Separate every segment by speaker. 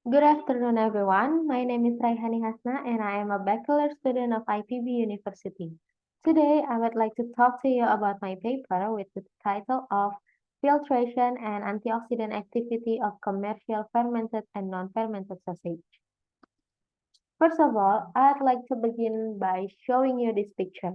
Speaker 1: Good afternoon, everyone. My name is Raihani Hasna, and I am a bachelor student of IPB University. Today, I would like to talk to you about my paper with the title of Filtration and Antioxidant Activity of Commercial Fermented and Non-Fermented Sausage. First of all, I'd like to begin by showing you this picture.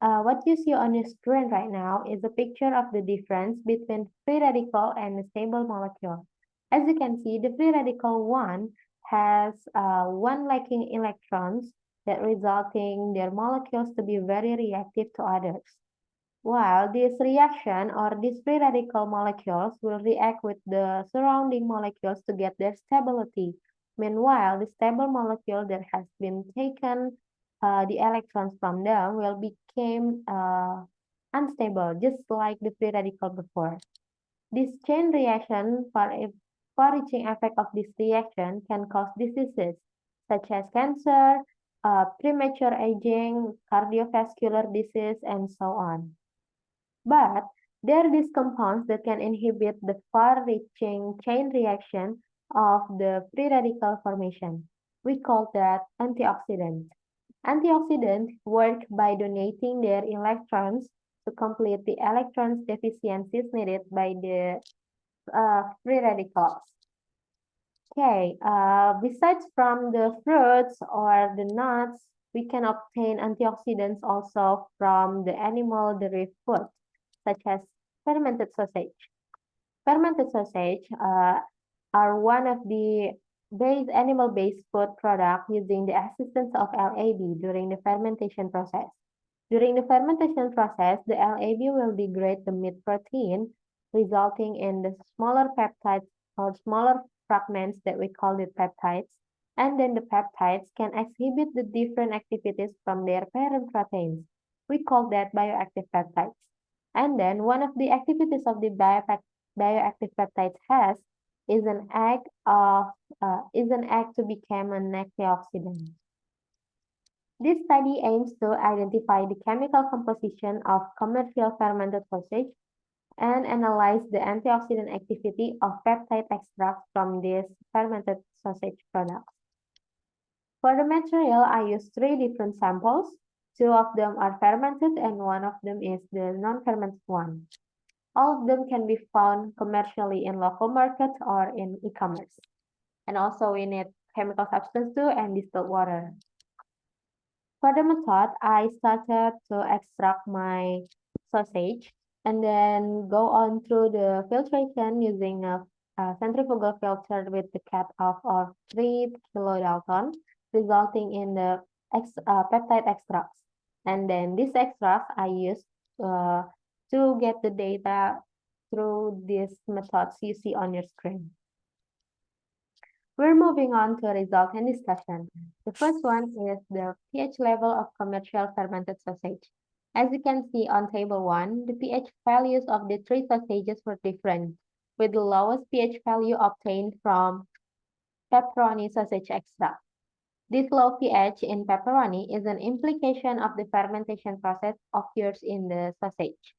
Speaker 1: What you see on your screen right now is a picture of the difference between free radical and a stable molecule. As you can see, the free radical one has one lacking electrons that resulting their molecules to be very reactive to others. While this reaction or these free radical molecules will react with the surrounding molecules to get their stability. Meanwhile, the stable molecule that has been taken the electrons from them will become unstable, just like the free radical before. This chain reaction, far-reaching effect of this reaction can cause diseases such as cancer, premature aging, cardiovascular disease, and so on. But there are these compounds that can inhibit the far-reaching chain reaction of the free radical formation. We call that antioxidants. Antioxidants work by donating their electrons to complete the electrons deficiencies needed by the free radicals. Okay, besides from the fruits or the nuts, we can obtain antioxidants also from the animal-derived food, such as fermented sausage. Fermented sausage are one of the animal-based food products using the assistance of LAB during the fermentation process. During the fermentation process, the LAB will degrade the meat protein, resulting in the smaller peptides or smaller fragments that we call it peptides. And then the peptides can exhibit the different activities from their parent proteins. We call that bioactive peptides. And then one of the activities of the bioactive peptides has is an act to become an antioxidant. This study aims to identify the chemical composition of commercial fermented sausage and analyze the antioxidant activity of peptide extracts from these fermented sausage products. For the material, I used 3 different samples. 2 of them are fermented and 1 of them is the non-fermented one. All of them can be found commercially in local markets or in e-commerce. And also we need chemical substance too and distilled water. For the method, I started to extract my sausage and then go on through the filtration using a centrifugal filter with the cutoff of 3 kilodalton, resulting in the peptide extracts. And then these extracts I used to get the data through these methods you see on your screen. We're moving on to a result and discussion. The first one is the pH level of commercial fermented sausage. As you can see on table 1, the pH values of the 3 sausages were different, with the lowest pH value obtained from pepperoni sausage extract. This low pH in pepperoni is an implication of the fermentation process occurs in the sausage.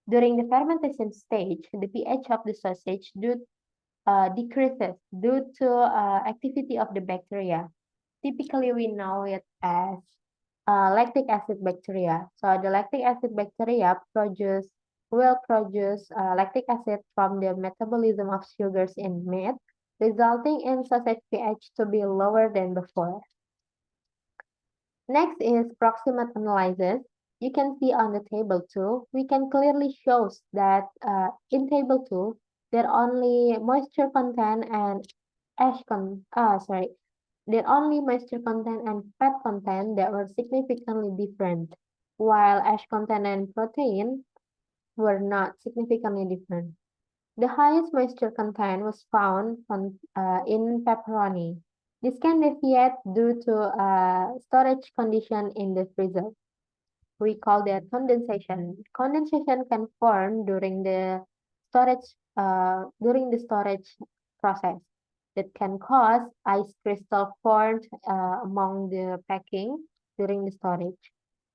Speaker 1: During the fermentation stage, the pH of the sausage decreases due to activity of the bacteria. Typically, we know it as lactic acid bacteria. So the lactic acid bacteria will produce lactic acid from the metabolism of sugars in meat, resulting in sausage pH to be lower than before. Next is proximate analysis. You can see on the table 2, we can clearly show that in table 2, there only moisture content and there only moisture content and fat content that were significantly different, while ash content and protein were not significantly different. The highest moisture content was found in pepperoni. This can deviate due to storage condition in the freezer. We call that condensation. Condensation can form during the storage process that can cause ice crystal formed among the packing during the storage.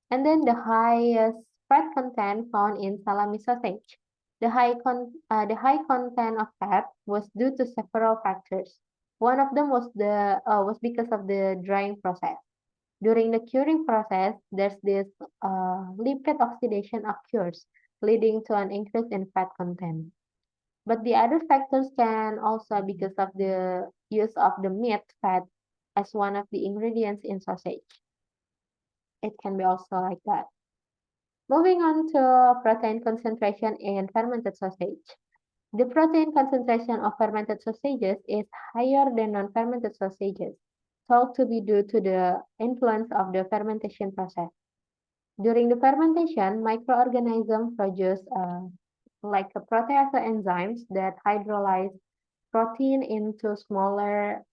Speaker 1: And then the highest fat content found in salami sausage. The high content of fat was due to several factors. One of them was because of the drying process. During the curing process, there's this lipid oxidation occurs, leading to an increase in fat content. But the other factors can also because of the use of the meat fat as one of the ingredients in sausage. It can be also like that. Moving on to protein concentration in fermented sausage. The protein concentration of fermented sausages is higher than non-fermented sausages, thought to be due to the influence of the fermentation process. During the fermentation, microorganisms produce like a protease enzymes that hydrolyze protein into smaller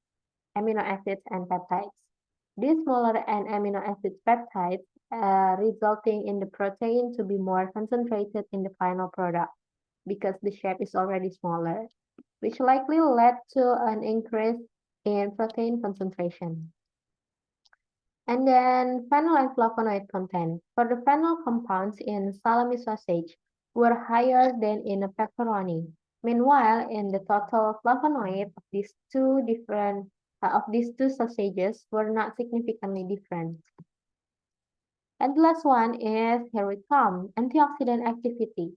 Speaker 1: amino acids and peptides. These smaller and amino acid peptides resulting in the protein to be more concentrated in the final product because the shape is already smaller, which likely led to an increase in protein concentration. And then phenol and flavonoid content. For the phenol compounds in salami sausage were higher than in a pepperoni. Meanwhile, in the total flavonoid of these two sausages were not significantly different. And the last one is here we come, antioxidant activity.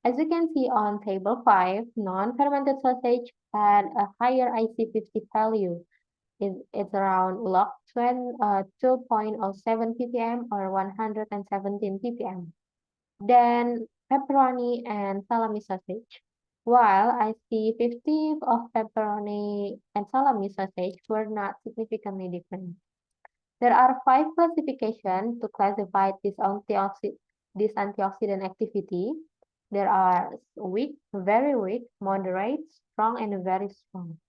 Speaker 1: As you can see on table 5, non-fermented sausage had a higher IC50 value. It's around log 2.07 ppm or 117 ppm than pepperoni and salami sausage. While IC50 of pepperoni and salami sausage were not significantly different. There are 5 classifications to classify this antioxidant activity. There are weak, very weak, moderate, strong, and very strong.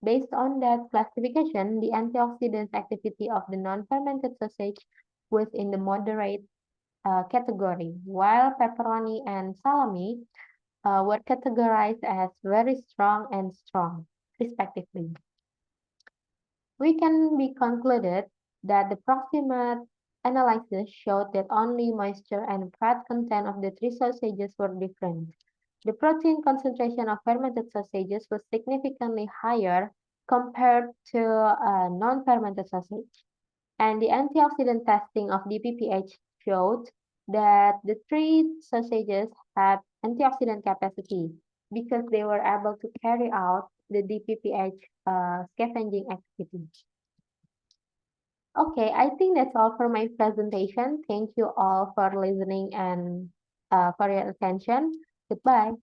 Speaker 1: Based on that classification, the antioxidant activity of the non-fermented sausage was in the moderate category, while pepperoni and salami were categorized as very strong and strong, respectively. We can be concluded that the proximate analysis showed that only moisture and fat content of the three sausages were different. The protein concentration of fermented sausages was significantly higher compared to non-fermented sausage. And the antioxidant testing of DPPH showed that the three sausages had antioxidant capacity because they were able to carry out the DPPH scavenging activity. Okay, I think that's all for my presentation. Thank you all for listening and for your attention. Goodbye.